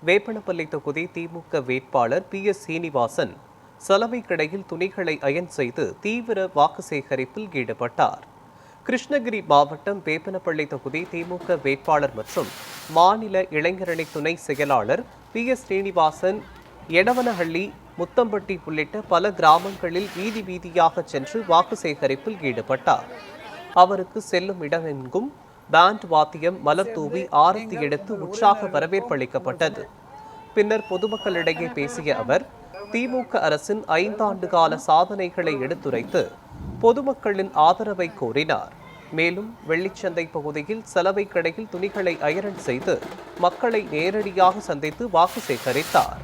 வேப்பனப்பள்ளி தொகுதி திமுக வேட்பாளர் PS சீனிவாசன் சலவை கடையில் துணிகளை அயன் செய்து தீவிர வாக்கு சேகரிப்பில் ஈடுபட்டார். கிருஷ்ணகிரி மாவட்டம் வேப்பனப்பள்ளி தொகுதி திமுக வேட்பாளர் மற்றும் மாநில இளைஞரணி துணை செயலாளர் PS ஸ்ரீனிவாசன் எடவனஹள்ளி, முத்தம்பட்டி உள்ளிட்ட பல கிராமங்களில் வீதி வீதியாக சென்று வாக்கு சேகரிப்பில் ஈடுபட்டார். அவருக்கு செல்லும் இடமெங்கும் பேண்ட் வாத்தியம், மலர் தூவி ஆரத்தி எடுத்து உற்சாக வரவேற்பு அளிக்கப்பட்டது. பின்னர் பொதுமக்களிடையே பேசிய அவர், திமுக அரசின் 5 ஆண்டு கால சாதனைகளை எடுத்துரைத்து பொதுமக்களின் ஆதரவை கோரினார். மேலும் வெள்ளிச்சந்தை பகுதியில் சலவை கடையில் துணிகளை அயரன் செய்து மக்களை நேரடியாக சந்தித்து வாக்கு சேகரித்தார்.